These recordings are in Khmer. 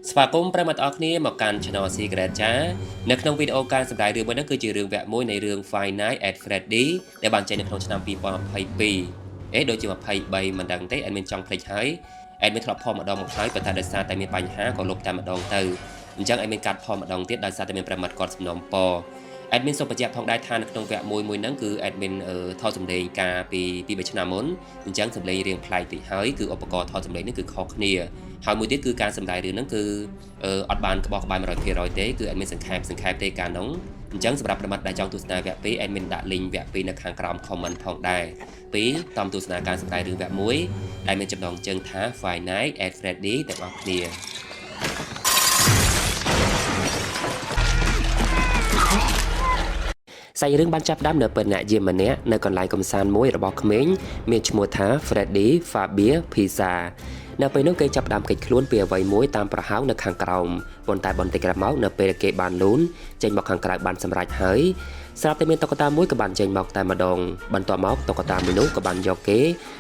ស្វាគមន៍ប្រិមត្តអរគ្នាមកកាន់ Channel Secret ចានៅក្នុងវីដេអូការសម្ដែងរឿងមួយនេះគឺជារឿងវគ្គមួយនៃរឿង Five Nights at Freddy ដែលបានចេញនៅក្នុងឆ្នាំ2022ដូចជា23មិនដឹងទេadminចង់ភ្លេចហើយadminធ្លាប់ផលម្ដងមកហើយប៉ុន្តែដោយសារតែមានបញ្ហាក៏លុបតែម្ដងទៅអញ្ចឹងadminកាត់ផលម្ដងទៀតដោយសារតែមានប្រិមត្តគាត់សំណូមពរadmin សូមបញ្ជាក់ផងដែរថានៅក្នុងវគ្គមួយហ្នឹងគឺ admin ថតសម្លេងការពី2ឆ្នាំមុនអញ្ចឹងសម្លេងរៀងប្លែកតិចហើយគឺឧបករណ៍ថតសម្លេងនេះគឺខុសគ្នាហើយមួយទៀតគឺការសម្ដែងរឿងហ្នឹងគឺអត់បានក្បោះក្បាយ 100% ទេគឺ admin សង្ខេបទេកាលនោះអញ្ចឹងសម្រាប់ប្រិមត្តដែលចង់ទស្សនាវគ្គ2 admin ដាក់ link វគ្គ2នៅខាងក្រោម comment ផងដែរ2តាមទស្សនាការសម្ដែងរឿងវគ្គ1ដែលមានចំណងជើងថា Five Nights at Freddy ទាំងអស់គ្នាសាច់រឿងបានចាប់ផ្ដើមនៅពេលអ្នកយាមម្នាក់នៅកន្លែងកំសាន្តមួយរបស់ក្មេងមានឈ្មោះថា Freddy Fabia Pizza នៅពេលនោះគេចាប់ផ្ដើមកិច្ចខ្លួនពីអ្វីមួយតាមប្រហោងនៅខាងក្រោមប៉ុន្តែបន្តិចក្រោយមកនៅពេលគេបានលូនចេញមកខាងក្រៅបានសម្រេចហើយស្រាប់តែមានតុក្កតាមួយក៏បានចេញមកតែម្ដងបន្ទាប់មកតុក្កតាមួយនោះក៏បានយកគេ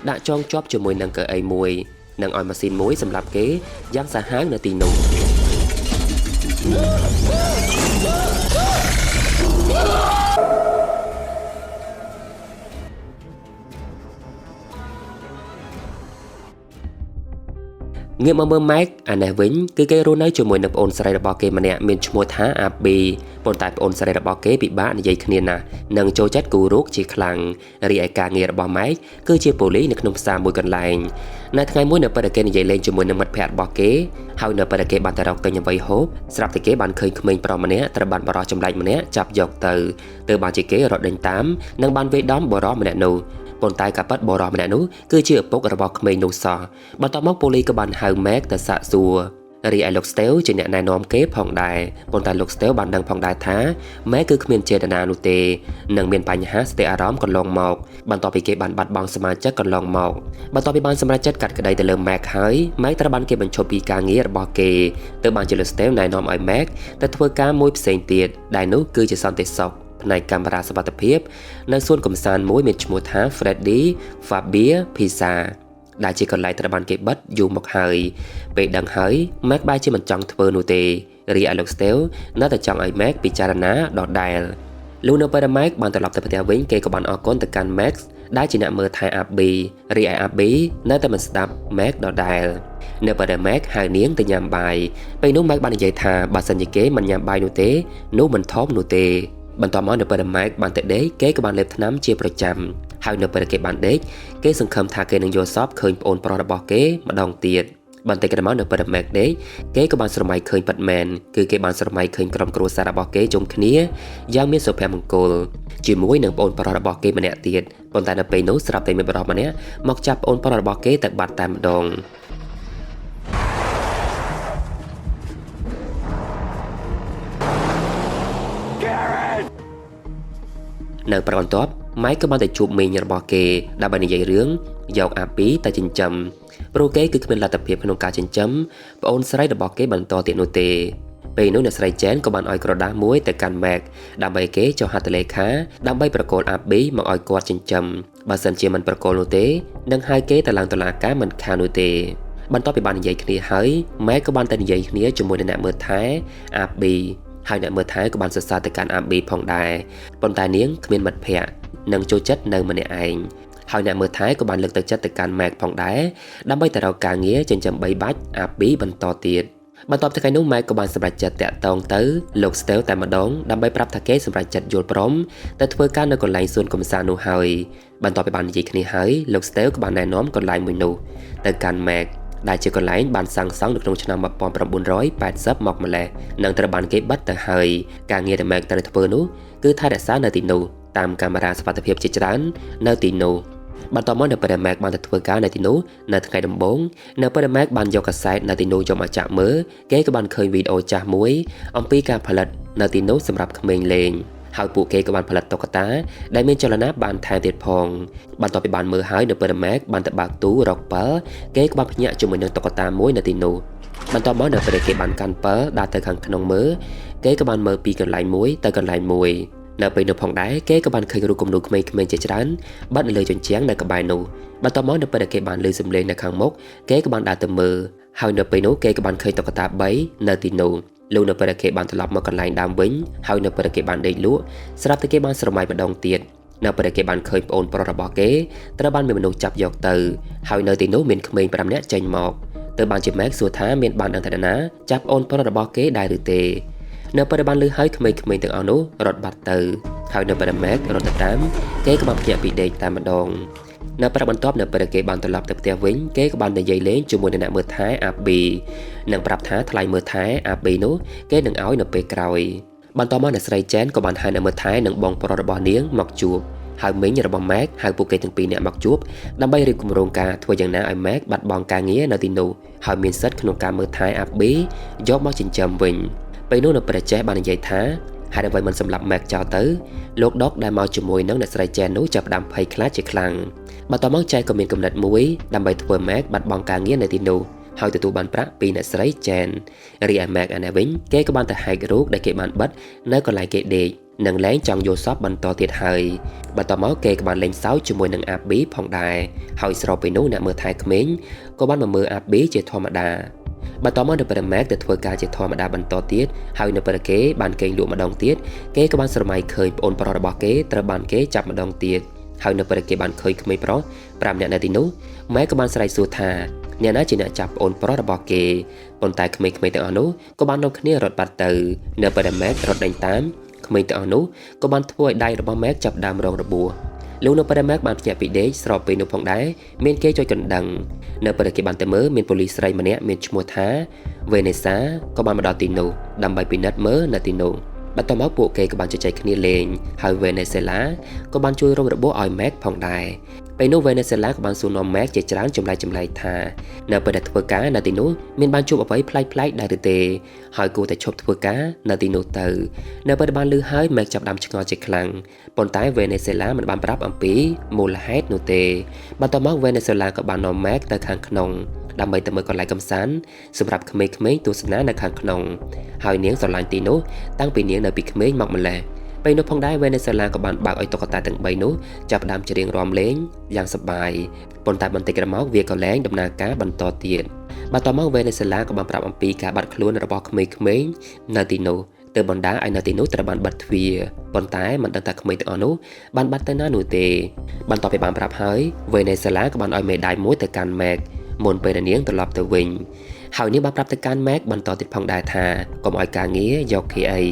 ដាក់ចងជាប់ជាមួយនឹងកៅអីមួយនិងឲ្យម៉ាស៊ីនមួយសម្រាប់គេយ៉ាងសាហាវនៅទីនោះងាកមកមើលម៉ែកអានេះវិញគឺគេរស់នៅជាមួយនឹងប្អូនស្រីរបស់គេម្នាក់មានឈ្មោះថាអាប៊ីប៉ុន្តែប្អូនស្រីរបស់គេពិបាកនិយាយគ្នាណាស់និងចូលចិត្តគូរោគជាខ្លាំងរីឯការងាររបស់ម៉ែកគឺជាប៉ូលីសនៅក្នុងផ្សារមួយកន្លែងនៅថ្ងៃមួយនៅពេលដែលគេនិយាយលេងជាមួយនឹងមិត្តភ័ក្តិរបស់គេហើយនៅពេលដែលគេបានទៅរកទិញអ្វីហូបស្រាប់តែគេបានឃើញក្មេងប្រុសម្នាក់ត្រូវបានបរិសុទ្ធចម្លែកម្នាក់ចាប់យកទៅបានជាគេរត់ដេញតាមនិងបានវាយដំបរិសុទ្ធម្នាក់នោះប៉ុន្តែការប៉ັດបរិសុទ្ធម្នាក់នោះគឺជាឪពុករបស់ក្មេងនោះសោះបន្ទាប់មកប៉ូលីសក៏បានហៅម៉ែកទៅសាកសួររីឯលោកស្តេវជាអ្នកណែនាំគេផងដែរប៉ុន្តែលោកស្តេវបានដឹងផងដែរថាម៉ែគឺគ្មានចេតនានោះទេនិងមានបញ្ហាសតិអារម្មណ៍កន្លងមកបន្ទាប់ពីគេបានបាត់បង់សមាជិកកន្លងមកបន្ទាប់ពីបានសម្រេចចិត្តកាត់ក្តីទៅលើម៉ែកហើយម៉ែកត្រូវបានគេបញ្ឈប់ពីការងាររបស់គេទើបបានជាលោកស្តេវណែនាំឲ្យម៉ែកទៅធ្វើការមួយផ្សេងទៀតដែលនោះគឺជាសន្តិសុខផ្នែកកាមេរ៉ាសុវត្ថិភាពនៅសួនកំសាន្តមួយមានឈ្មោះថា Freddy Fabia Pizza ដែលជាកន្លែងត្រូវបានគេបិទយូរមកហើយពេលដឹងហើយម៉ែកបែរជាមិនចង់ធ្វើនោះទេរីឯលោកស្តេវនៅតែចង់ឲ្យម៉ែកពិចារណាដដែលលុះនៅពេលដែលម៉ែកបានត្រឡប់ទៅផ្ទះវិញគេក៏បានអរគុណទៅកាន់ម៉ែកដែលជាអ្នកមើលថែអាប៊ីរីឯអាប៊ីនៅតែមិនស្ដាប់ម៉ែកដដែលនៅពេលដែលម៉ែកហៅនាងទៅញ៉ាំបាយពេលនោះម៉ែកបាននិយាយថាបើសិនជាគេមិនញ៉ាំបាយនោះទេនោះមិនធំនោះទេបន្ទាប់មកនៅពេលដែលម៉ែកបានទៅដេកគេក៏បានលេបថ្នាំជាប្រចាំហើយនៅពេលគេបានដេកគេសង្ឃឹមថាគេនឹងយល់សប្តិឃើញប្អូនប្រុសរបស់គេម្ដងទៀតបន្តិចក្រោយមកនៅពេលដែលម៉ែកដេកគេក៏បានស្រមៃឃើញប៉ាត់មែនគឺគេបានស្រមៃឃើញក្រុមគ្រួសាររបស់គេជុំគ្នាយ៉ាងមានសុភមង្គលជាមួយនឹងប្អូនប្រុសរបស់គេម្នាក់ទៀតប៉ុន្តែនៅពេលនោះស្រាប់តែមានប្រុសម្នាក់មកចាប់ប្អូនប្រុសរបស់គេទៅបាត់តែម្ដងនៅប្របន្ទាប់ម៉ៃក៏បានទៅជួបមីងរបស់គេដើម្បីនិយាយរឿងយកអាពីទៅចិញ្ចឹមព្រោះគេគឺគ្មានលទ្ធភាពក្នុងការចិញ្ចឹមប្អូនស្រីរបស់គេបន្តទៀតនោះទេពេលនោះអ្នកស្រីចែនក៏បានឲ្យក្រដាសមួយទៅកាន់ម៉ែកដើម្បីគេចុះហត្ថលេខាដើម្បីប្រកល់អាប៊ីមកឲ្យគាត់ចិញ្ចឹមបើសិនជាមិនប្រកល់នោះទេនឹងហៅគេទៅឡើងតុលាការមិនខាននោះទេបន្ទាប់ពីបាននិយាយគ្នាហើយម៉ែក៏បានទៅនិយាយគ្នាជាមួយនឹងអ្នកមើលថែអាប៊ីហើយអ្នកមើលថែក៏បានសរសើរទៅកាន់អាប៊ីផងដែរប៉ុន្តែនាងគ្មានមិត្តភ័ក្តិនិងចូលចិត្តនៅម្នាក់ឯងហើយអ្នកមើលថែក៏បានលើកទឹកចិត្តទៅកាន់ម៉ែកផងដែរដើម្បីទៅរកការងារចិញ្ចឹមបីបាច់អាប៊ីបន្តទៀតបន្ទាប់ពីថ្ងៃនោះម៉ែកក៏បានសម្រេចចិត្តតាក់ទងទៅលោកស្តេវតែម្ដងដើម្បីប្រាប់ថាគេសម្រេចចិត្តយល់ព្រមទៅធ្វើការនៅកន្លែងសួនកំសាន្តនោះហើយបន្ទាប់ពីបាននិយាយគ្នាហើយលោកស្តេវក៏បានណែនាំកន្លែងមួយនោះទៅកាន់ម៉ែកដែលជាកន្លែងបានសាងសង់នៅក្នុងឆ្នាំ1980មកម្លេះនិងត្រូវបានគេបិទទៅហើយការងារដែលម៉ែកត្រូវធ្វើនោះគឺថែរក្សានៅទីនោះតាមកាមេរ៉ាសុវត្ថិភាពជាច្រើននៅទីនោះបន្ទាប់មកនៅពេលដែលម៉ែកបានទៅធ្វើការនៅទីនោះនៅថ្ងៃដំបូងនៅពេលដែលម៉ែកបានយកកាសែតនៅទីនោះយកមកចាក់មើលគេក៏បានឃើញវីដេអូចាស់មួយអំពីការផលិតនៅទីនោះសម្រាប់ក្មេងលេងហើយពួកគេក៏បានផលិតតុក្កតាដែលមានចលនាបានថែមទៀតផងបន្ទាប់ពីបានមើលហើយនៅពេលដែលម៉ែកបានទៅបើកទូរកពិលគេក៏បានភ្ញាក់ជាមួយនឹងតុក្កតាមួយនៅទីនោះបន្ទាប់មកនៅពេលគេបានកាន់ពិលដាក់ទៅខាងក្នុងមើលគេក៏បានមើលពីកន្លែងមួយទៅកន្លែងមួយនៅពេលនោះផងដែរគេក៏បានឃើញរូបគំនូរក្មេងៗជាច្រើនបាត់នៅលើជញ្ជាំងនៅក្បែរនោះ បន្ទាប់មកនៅពេលដែលគេបានឮសំឡេងនៅខាងមុខគេក៏បានដើរទៅមើលហើយនៅពេលនោះគេក៏បានឃើញតុក្កតា3នៅទីនោះលោកនៅពេលដែលគេបានត្រឡប់មកកន្លែងដើមវិញហើយនៅពេលដែលគេបានដេកលក់ស្រាប់តែគេបានស្រមៃម្ដងទៀតនៅពេលដែលគេបានឃើញប្អូនប្រុសរបស់គេត្រូវបានមានមនុស្សចាប់យកទៅហើយនៅទីនោះមានក្មេង5នាក់ចេញមកទៅបានជាម៉ែកសួរថាមានបានដឹងថាណាចាប់ប្អូនប្រុសរបស់គេដែរឬទេនៅពេលដែលបានឮហើយក្មេងៗទាំងអស់នោះរត់បាត់ទៅហើយនៅពេលដែលម៉ែករត់ទៅតាមគេក៏បានភ្ញាក់ពីដេកតែម្ដងនៅពេលបន្ទាប់នៅពេលគេបានត្រឡប់ទៅផ្ទះវិញគេក៏បាននិយាយលេងជាមួយនឹងអ្នកមើលថែអាប៊ីនិងប្រាប់ថាថ្លៃមើលថែអាប៊ីនោះគេនឹងឲ្យនៅពេលក្រោយបន្ទាប់មកអ្នកស្រីចែនក៏បានហៅអ្នកមើលថែនិងបងប្រុសរបស់នាងមកជួបហើយមីងរបស់ម៉ែកហៅពួកគេទាំងពីរនាក់មកជួបដើម្បីរៀបគម្រោងការធ្វើយ៉ាងណាឲ្យម៉ែកបាត់បង់ការងារនៅទីនោះហើយមានសិទ្ធិក្នុងការមើលថែអាប៊ីយកមកចិញ្ចឹមវិញពេលនោះនៅព្រះចេះបាននិយាយថាហើយអ្វីមិនសម្លាប់ម៉ែកចោលទៅលោកដុកដែលមកជាមួយនឹងអ្នកស្រីចែននោះចាប់ផ្ដើមភ័យខ្លាចជាខ្លាំងបន្ទាប់មកចែនក៏មានគំនិតមួយដើម្បីធ្វើម៉ែកបាត់បង់ការងារនៅទីនោះហើយទទួលបានប្រាក់ពីអ្នកស្រីចែនរីឯម៉ែកអានេះវិញគេក៏បានទៅហែករូបដែលគេបានបិទនៅកន្លែងគេដេកនិងលែងចង់យកសពបន្តទៀតហើយបន្ទាប់មកគេក៏បានលេងសើចជាមួយនឹងអាប៊ីផងដែរហើយស្របពេលនោះអ្នកមើលថែក្មេងក៏បានមកមើលអាប៊ីជាធម្មតាបន្ទាប់មកនៅពេលម៉ែកទៅធ្វើការជាធម្មតាបន្តទៀតហើយនៅពេលគេបានកេងលក់ម្ដងទៀតគេក៏បានស្រមៃឃើញប្អូនប្រុសរបស់គេត្រូវបានគេចាប់ម្ដងទៀតហើយនៅពេលគេបានឃើញក្មេងប្រុស5នាក់នៅទីនោះម៉ែក៏បានស្រែកសួរថាអ្នកណាជាអ្នកចាប់ប្អូនប្រុសរបស់គេប៉ុន្តែក្មេងៗទាំងអស់នោះក៏បាននាំគ្នារត់បាត់ទៅនៅពេលម៉ែករត់ដេញតាមក្មេងទាំងអស់នោះក៏បានធ្វើឲ្យដៃរបស់ម៉ែកចាប់ដើមរងរបួសលោកនៅពេលម៉ែកបានភ្ញាក់ពីដេកស្របពេលនោះផងដែរមានគេជួយកណ្ដឹងនៅពេលគេបានទៅមើលមានប៉ូលីសស្រីម្នាក់មានឈ្មោះថាវេនេសាក៏បានមកដល់ទីនោះដើម្បីពិនិត្យមើលនៅទីនោះបន្ទាប់មកពួកគេក៏បានជជែកគ្នាលេងហើយវេនេសេឡាក៏បានជួយរករបួសឲ្យម៉ែកផងដែរពេលនោះវេនេសេឡាក៏បានសួរនាំម៉ែកជាច្រើនចម្លែកថានៅពេលដែលធ្វើការនៅទីនោះមានបានជួបអ្វីប្លែកៗដែរឬទេហើយគួរតែឈប់ធ្វើការនៅទីនោះទៅនៅពេលបានឮហើយម៉ែកចាប់ដើមឆ្ងល់ជាខ្លាំងប៉ុន្តែវេនេសេឡាមិនបានប្រាប់អំពីមូលហេតុនោះទេបន្ទាប់មកវេនេសេឡាក៏បាននាំម៉ែកទៅខាងក្នុងដើម្បីទៅមើលកន្លែងកំសាន្តសម្រាប់ក្មេងៗទស្សនានៅខាងក្នុងហើយនាងស្រឡាញ់ទីនោះតាំងពីនាងនៅពីក្មេងមកម្ល៉េះពេលនោះផងដែរវេនេសេឡាក៏បានបើកឲ្យតុក្កតាទាំង3នោះចាប់ផ្ដើមច្រៀងរាំលេងយ៉ាងសប្បាយប៉ុន្តែបន្តិចក្រោយមកវាក៏លែងដំណើរការបន្តទៀតបន្ទាប់មកវេនេសេឡាក៏បានប្រាប់អំពីការបាត់ខ្លួនរបស់ក្មេងៗនៅទីនោះទើបបណ្ដាឲ្យនៅទីនោះត្រូវបានបិទទ្វារប៉ុន្តែមិនដឹងថាក្មេងទាំងអស់នោះបានបាត់ទៅណានោះទេបន្ទាប់ពីបានប្រាប់ហើយវេនេសេឡាក៏បានឲ្យមេដាយមួយទៅកាន់ម៉ែកមុនពេលនាងត្រឡប់ទៅវិញហើយនាងបានប្រាប់ទៅកាន់ម៉ែកបន្តទៀតផងដែរថាកុំឲ្យការងារយកគេអី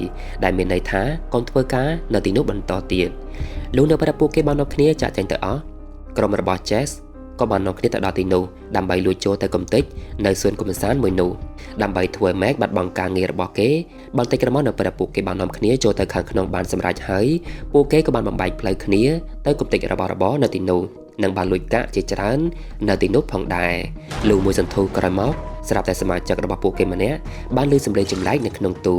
ដែលមានន័យថាកុំធ្វើការនៅទីនោះបន្តទៀតលោកនៅប្រាប់ពួកគេបាននាំគ្នាចាក់ចែងទៅអស់ក្រុមរបស់ Jess ក៏បាននាំគ្នាទៅដល់ទីនោះដើម្បីលួចចូលទៅកំទេចនៅសួនកំសាន្តមួយនោះដើម្បីធ្វើម៉ែកបាត់បង់ការងាររបស់គេបន្តិចក្រោយមកនៅប្រាប់ពួកគេបាននាំគ្នាចូលទៅខាងក្នុងបានសម្រេចហើយពួកគេក៏បានបំបែកផ្លូវគ្នាទៅកំទេចរបស់របរនៅទីនោះនិងបានលួចកាក់ជាច្រើននៅទីនោះផងដែរលុះមួយសន្ធូរក្រោយមកស្រាប់តែសមាជិករបស់ពួកគេម្នាក់បានឮសំឡេងចម្លែកនៅក្នុងទូ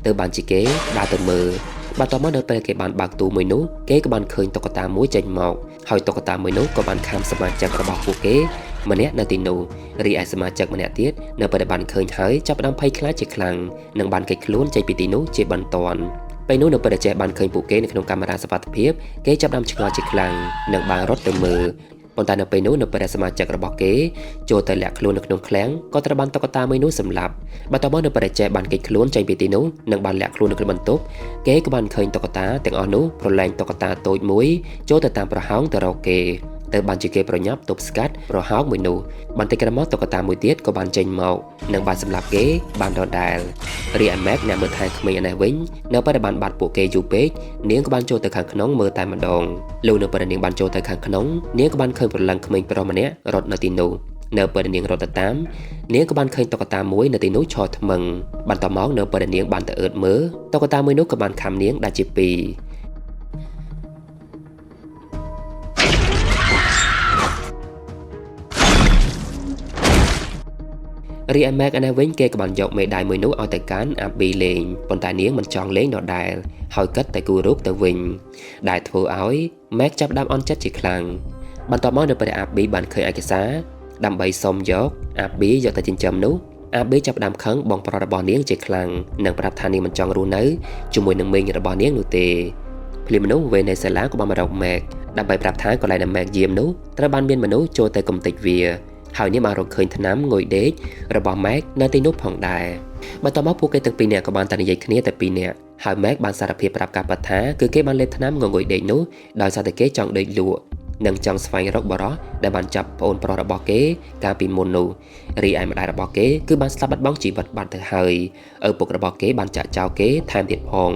ទើបបានជាគេដើរទៅមើលបន្ទាប់មកនៅពេលគេបានបើកទូមួយនោះគេក៏បានឃើញតុក្កតាមួយចេញមកហើយតុក្កតាមួយនោះក៏បានខាំសមាជិករបស់ពួកគេម្នាក់នៅទីនោះរីឯសមាជិកម្នាក់ទៀតនៅពេលបានឃើញហើយចាប់ផ្ដើមភ័យខ្លាចជាខ្លាំងនិងបានគេចខ្លួនចេញពីទីនោះជាបន្ទាន់ពេលនោះនៅពេលដែលចេះបានឃើញពួកគេនៅក្នុងកាមេរ៉ាសុវត្ថិភាពគេចាប់ផ្ដើមឆ្ងល់ជាខ្លាំងនិងបានរត់ទៅមើលប៉ុន្តែនៅពេលនោះនៅពេលដែលសមាជិករបស់គេចូលទៅលាក់ខ្លួននៅក្នុងឃ្លាំងក៏ត្រូវបានតុក្កតាមួយនោះសម្លាប់បន្ទាប់មកនៅពេលដែលចេះបានគេចខ្លួនចេញពីទីនោះនិងបានលាក់ខ្លួននៅក្នុងបន្ទប់គេក៏បានឃើញតុក្កតាទាំងអស់នោះប្រឡែងតុក្កតាតូចមួយចូលទៅតាមប្រហោងទៅរកគេទៅបានជាគេប្រញាប់ទប់ស្កាត់ប្រហោងមួយនោះបន្តិចក្រោយមកតុក្កតាមួយទៀតក៏បានចេញមកនិងបានសម្លាប់គេបានដដែលរីឯម៉ែកអ្នកមើលថែក្មេងឯនេះវិញនៅពេលដែលបានបាត់ពួកគេយូរពេកនាងក៏បានចូលទៅខាងក្នុងមើលតែម្ដងលុះនៅពេលនាងបានចូលទៅខាងក្នុងនាងក៏បានឃើញប្រឡឹងក្មេងប្រុសម្នាក់រត់នៅទីនោះនៅពេលនាងរត់ទៅតាមនាងក៏បានឃើញតុក្កតាមួយនៅទីនោះឈរថ្មឹងបន្ទាប់មកនៅពេលនាងបានទៅអឺតមើលតុក្កតាមួយនោះក៏បានខាំនាងដាច់ជាពីររីឯម៉ែកអានេះវិញគេក៏បានយកមេដាយមួយនោះឲ្យទៅកាន់អាប៊ីលេងប៉ុន្តែនាងមិនចង់លេងដដែលហើយគិតតែគូររូបទៅវិញដែលធ្វើឲ្យម៉ែកចាប់ដើមអន់ចិត្តជាខ្លាំងបន្ទាប់មកនៅពេលអាប៊ីបានឃើញឯកសារដើម្បីសុំយកអាប៊ីយកទៅចិញ្ចឹមនោះអាប៊ីចាប់ដើមខឹងបងប្រុសរបស់នាងជាខ្លាំងនិងប្រាប់ថានាងមិនចង់រស់នៅជាមួយនឹងមីងរបស់នាងនោះទេភ្លាមនោះវេនេសេឡាក៏បានមករកម៉ែក ដើម្បីប្រាប់ថាកន្លែងដែលម៉ែកយាមនោះត្រូវបានមានមនុស្សចូលទៅកំទេចវាហើយនេះបានរកឃើញថ្នាំងុយដេករបស់ម៉ែកនៅទីនោះផងដែរបន្ទាប់មកពួកគេទាំងពីរនាក់ក៏បានតែនិយាយគ្នាតែពីរនាក់ហើយម៉ែកបានសារភាពប្រាប់ការប៉ាត់ថាគឺគេបានលេបថ្នាំងុយដេកនោះដោយសារតែគេចង់ដេកលក់និងចង់ស្វែងរកបរិសដែលបានចាប់ប្អូនប្រុសរបស់គេកាលពីមុននោះរីឯម្ដាយរបស់គេគឺបានស្លាប់បាត់បង់ជីវិតបាត់ទៅហើយឪពុករបស់គេបានចាក់ចោលគេថែមទៀតផង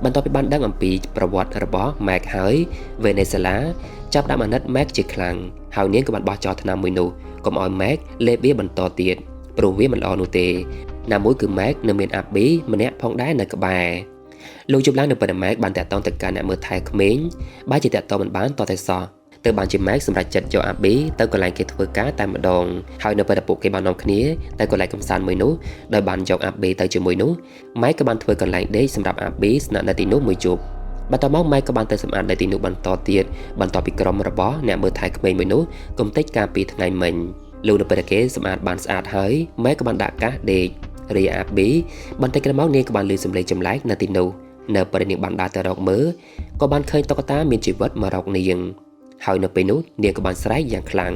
បន្ទាប់ពីបានដឹងអំពីប្រវត្តិរបស់ម៉ែកហើយវេណេស៊ុយឡាចាប់ដាក់អាណិតម៉ែកជាខ្លាំងហើយនាងក៏បានបោះចោលថ្នាំមួយនោះកុំឲ្យម៉ែកលេបវាបន្តទៀតព្រោះវាមិនល្អនោះទេណាមួយគឺម៉ែកនៅមានអាប៊ីម្នាក់ផងដែរនៅក្បែរលោកជប់ឡើងនៅពេលម៉ែកបានតាក់ទងទៅកាន់អ្នកមើលថែក្មេងបើជាតាក់ទងមិនបានតតែសោះទៅបានជាម៉ែកសម្រាប់ចិត្តយកអាប៊ីទៅកន្លែងគេធ្វើការតែម្ដងហើយនៅពេលដែលពួកគេបាននាំគ្នាទៅកន្លែងកំសាន្តមួយនោះដោយបានយកអាប៊ីទៅជាមួយនោះម៉ែកក៏បានធ្វើកន្លែងដេកសម្រាប់អាប៊ីស្នាក់នៅទីនោះមួយយប់បន្ទាប់មកម៉ែកក៏បានទៅសម្អាតនៅទីនោះបន្តទៀតបន្ទាប់ពីក្រុមរបស់អ្នកមើលថែក្មេងមួយនោះកុំតិចការពីថ្ងៃមិញលោកនៅពេលគេសម្អាតបានស្អាតហើយម៉ែកក៏បានដាក់កាសដេករីអាប៊ីបន្តិចក្រោយមកនាងក៏បានឮសំឡេងចម្លែកនៅទីនោះនៅពេលនាងបានដើរទៅរកមើលក៏បានឃើញតុក្កតាមានជីវិតមករកនាងហើយនៅពេលនោះនាងក៏បានស្រែកយ៉ាងខ្លាំង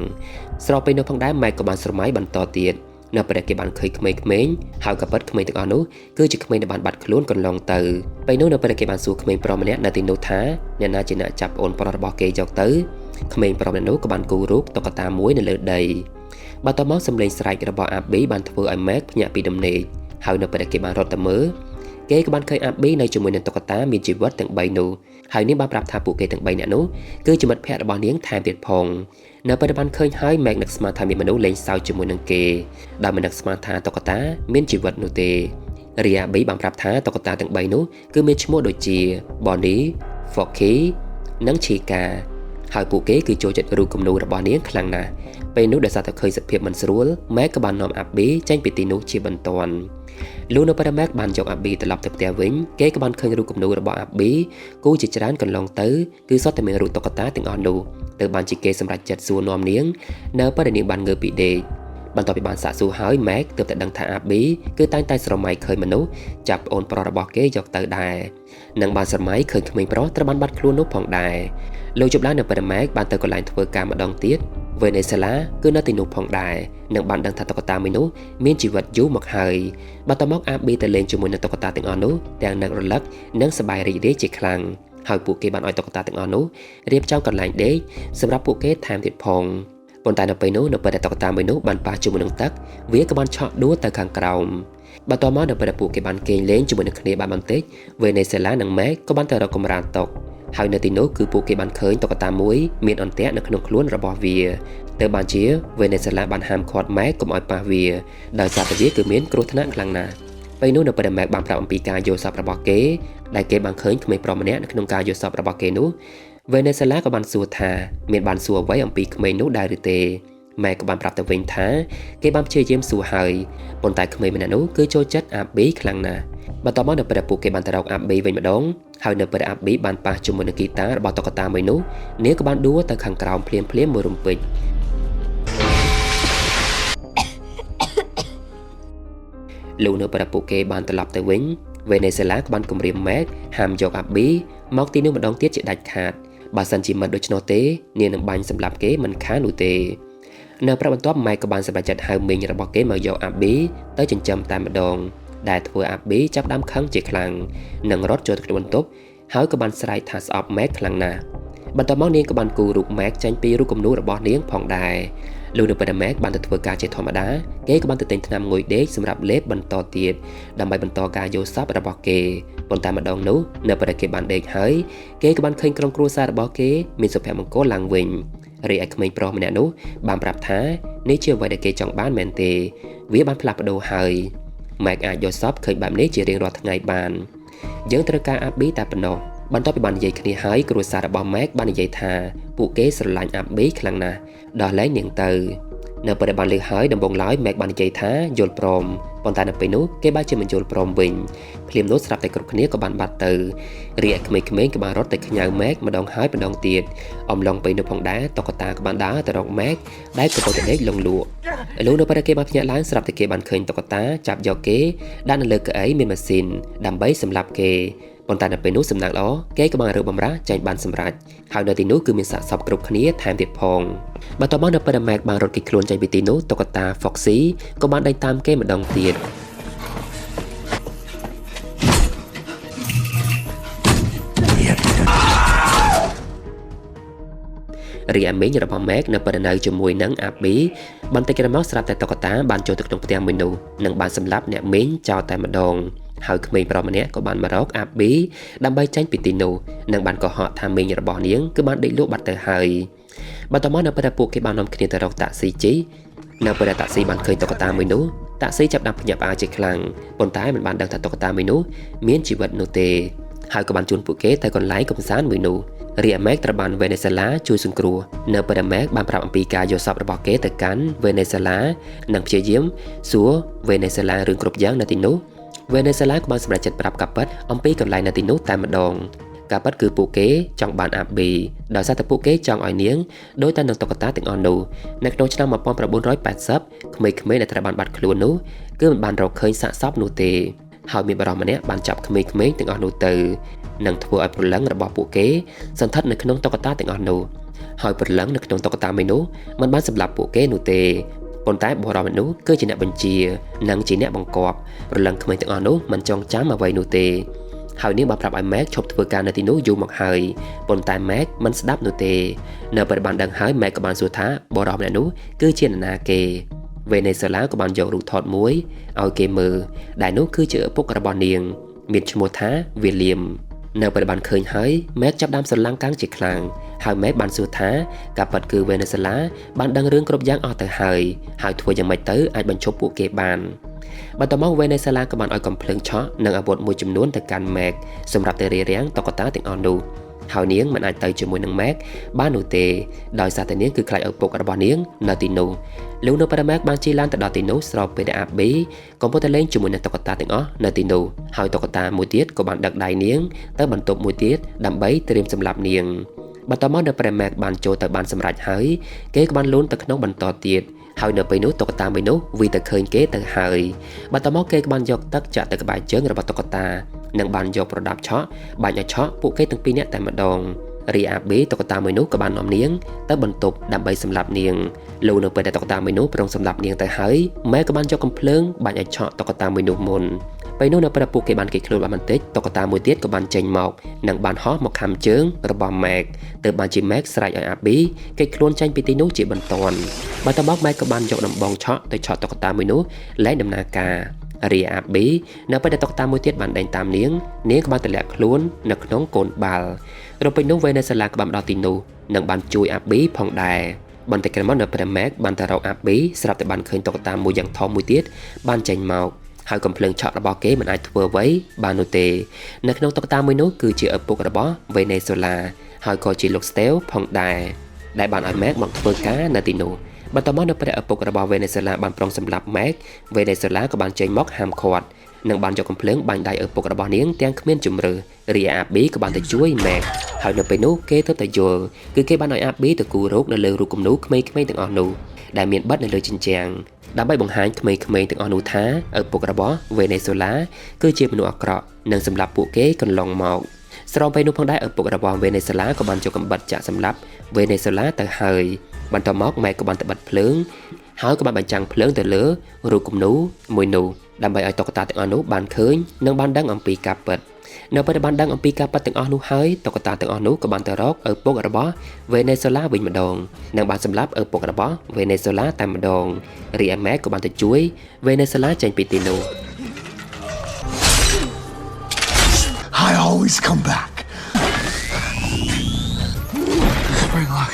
ស្របពេលនោះផងដែរម៉ែកក៏បានស្រមៃបន្តទៀតនៅពេលគេបានឃើញក្មេងៗហើយក៏ប៉ិតក្មេងទាំងអស់នោះគឺជាក្មេងដែលបានបាត់ខ្លួនកន្លងទៅពេលនោះនៅពេលគេបានសួរក្មេងប្រុសម្នាក់នៅទីនោះថាអ្នកណាជាអ្នកចាប់ប្អូនប្រុសរបស់គេយកទៅក្មេងប្រុសម្នាក់នោះក៏បានគូររូបតុក្កតាមួយនៅលើដីបន្ទាប់មកសំឡេងស្រែករបស់អាប៊ីបានធ្វើឲ្យម៉ែកភ្ញាក់ពីដំណេកហើយនៅពេលគេបានរត់ទៅមើលគេក៏បានឃើញអាប៊ីនៅជាមួយនឹងតុក្កតាមានជីវិតទាំង3នោះហើយនាងបានប្រាប់ថាពួកគេទាំង3នាក់នោះគឺជាមិត្តភក្តិរបស់នាងថែមទៀតផងនៅពេលបានឃើញហើយម៉ែកនឹកស្មានថាមានមនុស្សលេងសើចជាមួយនឹងគេដោយមិននឹកស្មានថាតុក្កតាមានជីវិតនោះទេរីអាប៊ីបានប្រាប់ថាតុក្កតាទាំង3នោះគឺមានឈ្មោះដូចជា Bonnie, Foxy និង Chica ហើយពួកគេគឺចូលចិត្តរូបគំនូររបស់នាងខ្លាំងណាស់ពេលនោះដោយសារតែឃើញសភាពមិនស្រួលម៉ែកក៏បាននាំអាប៊ីចេញពីទីនោះជាបន្ទាន់លុះនៅពេលម៉ែកបានយកអាប៊ីត្រឡប់ទៅផ្ទះវិញគេក៏បានឃើញរូបគំនូររបស់អាប៊ីគូជាច្រើនកន្លងទៅគឺសុទ្ធតែមានរូបតុក្កតាទាំងអស់នោះទៅបានជាគេសម្រេចចិត្តសួរនាំនាងនៅពេលដែលនាងបានងើបពីដេកបន្ទាប់ពីបានសាកសួរហើយម៉ែកទើបតែដឹងថាអាប៊ីគឺតែងតែស្រមៃឃើញមនុស្សចាប់ប្អូនប្រុសរបស់គេយកទៅដែរនិងបានស្រមៃឃើញក្មេងប្រុសត្រូវបានបាត់ខ្លួននោះផងដែរលោកជប់ឡើងនៅពេលម៉ែកបានទៅកន្លែងធ្វើការម្ដងទៀតវេណេស៊ុយឡាគឺនៅទីនោះផងដែរនិងបានដឹងថាតុក្កតាមួយនោះមានជីវិតយូរមកហើយបន្ទាប់មកអាប៊ីទៅលេងជាមួយនឹងតុក្កតាទាំងអស់នោះទាំងនឹករលឹកនិងសប្បាយរីករាយជាខ្លាំងហើយពួកគេបានឲ្យតុក្កតាទាំងអស់នោះរៀបចំកន្លែងដេកសម្រាប់ពួកគេថែមទៀតផងប៉ុន្តែនៅពេលនោះនៅពេលដែលតុក្កតាមួយនោះបានប៉ះជាមួយនឹងទឹកវាក៏បានឆក់ដួលទៅខាងក្រោមបន្ទាប់មកនៅពេលដែលពួកគេបានគេងលេងជាមួយនឹងគ្នាបានបន្តិចវេណេស៊ុយឡានិងម៉ែកក៏បានទៅរកកម្រាលតុហើយនៅទីនោះគឺពួកគេបានឃើញតុក្កតាមួយមានអន្ទាក់នៅក្នុងខ្លួនរបស់វាទៅបានជាវេណេស៊ុយឡាបានហាមឃាត់ម៉ែកកុំឲ្យប៉ះវាដោយសារតែវាគឺមានគ្រោះថ្នាក់ខ្លាំងណាស់ពេលនោះនៅពេលដែលម៉ែកបានប្រាប់អំពីការយល់សប្តិរបស់គេដែលគេបានឃើញក្មេងប្រុសម្នាក់នៅក្នុងការយល់សប្តិរបស់គេនោះវេណេស៊ុយឡាក៏បានសួរថាមានបានសួរអ្វីអំពីក្មេងនោះដែរឬទេម៉ែក៏បានប្រាប់ទៅវិញថាគេបានព្យាយាមសួរហើយប៉ុន្តែក្មេងម្នាក់នោះគឺចូលចិត្តអាប៊ីខ្លាំងណាស់បន្ទាប់មកនៅពេលពួកគេបានទៅរកអាប៊ីវិញម្ដងហើយនៅពេលអាប៊ីបានប៉ះជាមួយនឹងហ្គីតារបស់តុក្កតាមួយនោះនាងក៏បានដួលទៅខាងក្រោមភ្លាមមួយរំពេចលុះនៅពេលពួកគេបានត្រឡប់ទៅវិញវេណេស៊ុយឡាក៏បានគំរាមម៉ែកហាមយកអាប៊ីមកទីនោះម្ដងទៀតជាដាច់ខាតបើសិនជាមិនដូច្នោះទេនាងនឹងបាញ់សម្លាប់គេមិនខាននោះទេនៅព្រឹកបន្ទាប់ម៉ែកក៏បានសម្រេចចិត្តហៅមីងរបស់គេមកយកអាប៊ីទៅចិញ្ចឹមតែម្ដងដែលធ្វើអាប៊ីចាប់ដើមខឹងជាខ្លាំងនិងរត់ចូលទៅក្នុងបន្ទប់ហើយក៏បានស្រែកថាស្អប់ម៉ែកខ្លាំងណាស់បន្ទាប់មកនាងក៏បានគូររូបម៉ែកចេញពីរូបគំនូររបស់នាងផងដែរលុះនៅពេលម៉ែកបានទៅធ្វើការជាធម្មតាគេក៏បានទៅទិញថ្នាំងុយដេកសម្រាប់លេបបន្តទៀតដើម្បីបន្តការយល់សប្តិរបស់គេប៉ុន្តែម្ដងនោះនៅពេលគេបានដេកហើយគេក៏បានឃើញក្រុមគ្រួសាររបស់គេមានសុភមង្គលឡើងវិញរីឯក្មេងប្រុសម្នាក់នោះបានប្រាប់ថានេះជាអ្វីដែលគេចង់បានមែនទេវាបានផ្លាស់ប្ដូរហើយម៉ែកអាចយល់សប្តិឃើញបែបនេះជារៀងរាល់ថ្ងៃបានយើងត្រូវការអាប៊ីតែប៉ុណ្ណោះបន្ទាប់ពីបាននិយាយគ្នាហើយគ្រួសាររបស់ម៉ែកបាននិយាយថាពួកគេស្រឡាញ់អាប៊ីខ្លាំងណាស់ដោះលែងនាងទៅនៅពេលដែលបានលើកហើយដំបូងឡើយម៉ែកបាននិយាយថាយល់ព្រមប៉ុន្តែនៅពេលនោះគេបែរជាមិនយល់ព្រមវិញភ្លាមនោះស្រាប់តែគ្រប់គ្នាក៏បានបាត់ទៅរីឯក្មេងៗក៏បានរត់ទៅខ្ញៅម៉ែកម្ដងហើយម្ដងទៀតអំឡុងពេលនោះផងដែរតុក្កតាក៏បានដើរទៅរកម៉ែកដែលកំពុងតែដេកលងលក់ឥឡូវនៅពេលគេបានភ្ញាក់ឡើងស្រាប់តែគេបានឃើញតុក្កតាចាប់យកគេដាក់នៅលើកៅអីមានម៉ាស៊ីនដើម្បីសម្លាប់គេ ប៉ុន្តែនៅពេលនោះសំណាងល្អគេក៏បានរើបំរាចេញបានសម្រេចហើយនៅទីនោះគឺមានសាកសពគ្រប់គ្នាថែមទៀតផងបន្ទាប់មកនៅពេលដែល Mac បានរត់គេចខ្លួនចេញពីទីនោះតុក្កតា Foxy ក៏បានដេញតាមគេម្ដងទៀតរីឯមីងរបស់ Mac នៅពេលនៅជាមួយនឹង Abby បន្តិចក្រោយមកស្រាប់តែតុក្កតាបានចូលទៅក្នុងផ្ទះមួយនោះនិងបានសម្លាប់អ្នកមីងចោលតែម្ដងហើយក្មេងប្រុសម្នាក់ក៏បានមករក Abby ដើម្បីចាញ់ពីទីនោះនិងបានកុហកថាមីងរបស់នាងគឺបានដេកលក់បាត់ទៅហើយបន្ទាប់មកនៅពេលដែលពួកគេបាននាំគ្នាទៅរកតាក់ស៊ីជិះនៅពេលដែលតាក់ស៊ីបានឃើញតុក្កតាមួយនោះតាក់ស៊ីចាប់ដាក់ភ្ញាក់ផ្អើលជាខ្លាំងប៉ុន្តែមិនបានដឹងថាតុក្កតាមួយនោះមានជីវិតនោះទេហើយក៏បានជូនពួកគេទៅកន្លែងកំសាន្តមួយនោះរីឯ Mac ត្រូវបាន Venezuela ជួយសង្គ្រោះនៅពេលដែល Mac បានប្រាប់អំពីការយកសពរបស់គេទៅកាន់ Venezuela និងព្យាយាមសួរ Venezuela រឿងគ្រប់យ៉ាងនៅទីនោះ Venezuela ក៏បានសម្រេចចិត្តប្រាប់ការពិតអំពីកន្លែងនៅទីនោះតែម្ដងការពិតគឺពួកគេចង់បាន Abby ដោយសារតែពួកគេចង់ឲ្យនាងដោយតែនឹងតុក្កតាទាំងអស់នោះនៅក្នុងឆ្នាំ1980ក្មេងៗដែលត្រូវបានបាត់ខ្លួននោះគឺមិនបានរកឃើញសាកសពនោះទេហើយមានបរិសម្នាក់បានចាប់ក្មេងៗទាំងអស់នោះទៅនិងធ្វើឲ្យព្រលឹងរបស់ពួកគេសន្ធិដ្ឋនៅក្នុងតុក្កតាទាំងអស់នោះហើយព្រលឹងនៅក្នុងតុក្កតាមួយនោះមិនបានសម្លាប់ពួកគេនោះទេប៉ុន្តែបរិសម្នាក់នោះគឺជាអ្នកបញ្ជានិងជាអ្នកបង្គាប់ព្រលឹងក្មេងទាំងអស់នោះមិនចងចាំអ្វីនោះទេហើយនាងបានប្រាប់ឲ្យ Mac ឈប់ធ្វើការនៅទីនោះយូរមកហើយប៉ុន្តែ Mac មិនស្ដាប់នោះទេនៅពេលបានដឹងហើយ Mac ក៏បានសួរថាបរិសម្នាក់នោះគឺជានរណាគេ Venezuela ក៏បានយករូបថតមួយឲ្យគេមើលដែលនោះគឺជាឪពុករបស់នាងមានឈ្មោះថា William នៅពេលបានឃើញហើយ Mac ចាប់ដើមស្រឡាំងកាំងជាខ្លាំងហើយ Mac បានសួរថាការពិតគឺ Venezuela បានដឹងរឿងគ្រប់យ៉ាងអស់ទៅហើយធ្វើយ៉ាងម៉េចទៅអាចបញ្ឈប់ពួកគេបានបន្ទាប់មក Venezuela ក៏បានឲ្យកំភ្លើងឆក់និងអាវុធមួយចំនួនទៅកាន់ Mac សម្រាប់ទៅរារាំងតុក្កតាទាំងអស់នោះហើយនាងមិនអាចទៅជាមួយនឹង Mac បាននោះទេដោយសារតែនាងគឺខ្លាចឪពុករបស់នាងនៅទីនោះលុះនៅពេល Mac បានជិះឡានទៅដល់ទីនោះស្របពេលដែល Abby កំពុងតែលេងជាមួយនឹងតុក្កតាទាំងអស់នៅទីនោះហើយតុក្កតាមួយទៀតក៏បានដឹកដៃនាងទៅបន្ទប់មួយទៀតដើម្បីត្រៀមសម្លាប់នាងបន្ទាប់មកនៅពេល Mac បានចូលទៅបានសម្រេចហើយគេក៏បានលូនទៅក្នុងបន្តទៀតហើយនៅពេលនោះតុក្កតាមួយនោះវាទៅឃើញគេទៅហើយបន្ទាប់មកគេក៏បានយកទឹកចាក់ទៅក្បែរជើងរបស់តុក្កតានិងបានយកប្រដាប់ឆក់បាញ់ឲ្យឆក់ពួកគេទាំងពីរនាក់តែម្ដងរីឯ Abby តុក្កតាមួយនោះក៏បាននាំនាងទៅបន្ទប់ដើម្បីសម្លាប់នាងលុះនៅពេលដែលតុក្កតាមួយនោះប្រងសម្លាប់នាងទៅហើយ Mac ក៏បានយកកំភ្លើងបាញ់ឲ្យឆក់តុក្កតាមួយនោះមុនពេលនោះនៅពេលពួកគេបានគេខ្លួនបានបន្តិចតុក្កតាមួយទៀតក៏បានចេញមកនិងបានហោះមកខាំជើងរបស់ Mac ទើបបានជា Mac ស្រែកឲ្យ Abby គេខ្លួនចេញពីទីនោះជាបន្ទាន់បន្ទាប់មក Mac ក៏បានយកដំបងឆក់ទៅឆក់តុក្កតាមួយនោះលែងដំណើរការរីឯ Abby នៅពេលដែលតុក្កតាមួយទៀតបានដេញតាមនាងក៏បានទម្លាក់ខ្លួននៅក្នុងកូនបាល់រំពេញនោះ Venezuela ក៏បានដល់ទីនោះនិងបានជួយ Abby ផងដែរបន្តិចក្រោយមកនៅពេល Mac បានទៅរក Abby ស្រាប់តែបានឃើញតុក្កតាមួយយ៉ាងធំមួយទៀតបានចេញមកហើយកំភ្លើងឆក់របស់គេមិនអាចធ្វើអ្វីបាននោះទេនៅក្នុងតុក្កតាមួយនោះគឺជាឪពុករបស់ Venezuela ហើយក៏ជាលោក Steel ផងដែរដែលបានឲ្យ Mac មកធ្វើការនៅទីនោះបន្ទាប់មកនៅពេលឪពុករបស់ Venezuela បានប្រងសម្លាប់ Mac Venezuela ក៏បានចេញមកហាមឃាត់និងបានយកកំភ្លើងបាញ់ដៃឪពុករបស់នាងទាំងគ្មានជំរឿរីឯ Abby ក៏បានទៅជួយ Mac ហើយនៅពេលនោះគេទៅតែយល់គឺគេបានឲ្យ Abby ទៅគូររោគនៅលើរូបគំនូរក្មេងៗទាំងអស់នោះដែលមានបិទនៅលើជញ្ជាំងដើម្បីបង្ហាញក្មេងៗទាំងអស់នោះថាឪពុករបស់ Venezuela គឺជាមនុស្សអាក្រក់និងសម្លាប់ពួកគេកន្លងមកស្រោមពេលនោះផងដែរឪពុករបស់ Venezuela ក៏បានយកកំបិតចាក់សម្លាប់ Venezuela ទៅហើយបន្ទាប់មក Mac ក៏បានទៅបិទភ្លើងហើយក៏បានបញ្ចាំងភ្លើងទៅលើរូបគំនូរមួយនោះដើម្បីឲ្យតុក្កតាទាំងអស់នោះបានឃើញនិងបានដឹងអំពីការពិតនៅពេលបានដឹងអំពីការពិតទាំងអស់នោះហើយតុក្កតាទាំងអស់នោះក៏បានទៅរកឪពុករបស់ Venezuela វិញម្ដងនិងបានសម្លាប់ឪពុករបស់ Venezuela តែម្ដងរីឯ Mac ក៏បានទៅជួយ Venezuela ចេញពីទីនោះ I always come back. Bring luck.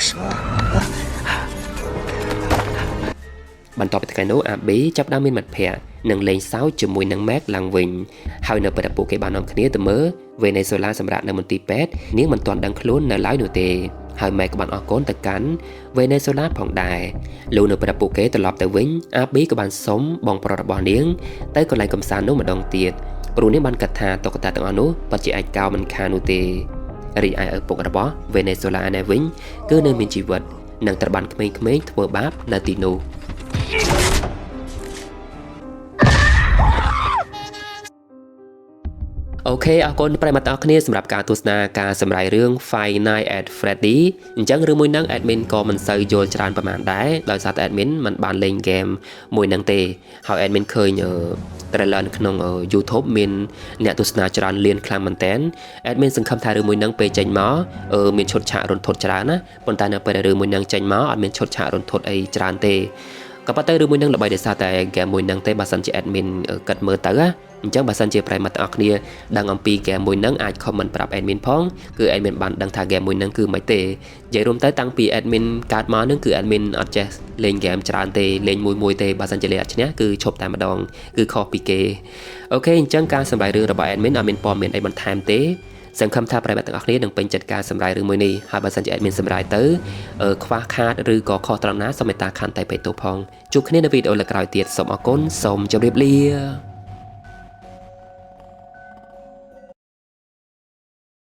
បន្ទាប់ពីថ្ងៃនោះ Abby ចាប់ដើមមានមិត្តភ័ក្តិនិងលេងសើចជាមួយនឹង Mac ឡើងវិញហើយនៅពេលដែលពួកគេបាននាំគ្នាទៅមើល Venezuela សម្រាប់នៅមន្ទីរពេទ្យនាងមិនទាន់ដឹងខ្លួននៅឡើយនោះទេហើយ Mac ក៏បានអរគុណទៅកាន់ Venezuela ផងដែរលុះនៅពេលពួកគេត្រឡប់ទៅវិញ Abby ក៏បានសុំបងប្រុសរបស់នាងទៅកន្លែងកំសាន្តនោះម្ដងទៀតព្រោះនាងបានគិតថាតុក្កតាទាំងអស់នោះពិតជាអាចកោមិនខាននោះទេរីឯឪពុករបស់ Venezuela នៅវិញគឺនៅមានជីវិតនិងត្រូវបានក្មេងៗធ្វើបាបនៅទីនោះ អូខេអរគុណប្រិយមិត្តទាំងអស់គ្នាសម្រាប់ការទស្សនាការសម្រាយរឿង Five Nights at Freddy អញ្ចឹងរឿងមួយហ្នឹង admin ក៏មិនសូវយល់ច្រើនប្រហែលដែរដោយសារតែ admin មិនបានលេង game មួយហ្នឹងទេហើយ admin ឃើញtrailer នៅក្នុង YouTube មានអ្នកទស្សនាច្រើនលានខ្លាំងមែនតើ admin សង្ឃឹមថារឿងមួយហ្នឹងពេលចេញមកមានឈុតឆាករន្ធត់ច្រើនណាប៉ុន្តែនៅពេលរឿងមួយហ្នឹងចេញមកអត់មានឈុតឆាករន្ធត់អីច្រើនទេក៏ប៉ុន្តែរឿងមួយហ្នឹងល្បីដោយសារតែ game មួយហ្នឹងទេបើសិនជា admin គិតមើលទៅណាអញ្ចឹងបើសិនជាប្រិយមិត្តទាំងអស់គ្នាដឹងអំពី game មួយហ្នឹងអាច comment ប្រាប់ admin ផងគឺ admin បានដឹងថា game មួយហ្នឹងគឺមិនទេនិយាយរួមទៅតាំងពី admin កើតមកហ្នឹងគឺ admin អត់ចេះលេង game ច្រើនទេលេងមួយទេបើសិនជាលេងអត់ឈ្នះគឺឈប់តែម្ដងគឺខុសពីគេអូខេអញ្ចឹងការសម្រាយរឿងរបស់ admin អត់មានព័ត៌មានអីបន្ថែមទេសង្ឃឹមថាប្រិយមិត្តទាំងអស់គ្នានឹងពេញចិត្តការសម្រាយរឿងមួយនេះហើយបើសិនជា admin សម្រាយទៅខ្វះខាតឬក៏ខុសត្រង់ណាសូមមេត្តាខន្តីបេទោផងជួបគ្នានៅវីដេអូលើក្រោយទៀតសូមអរគុណសូមជម្រាបលា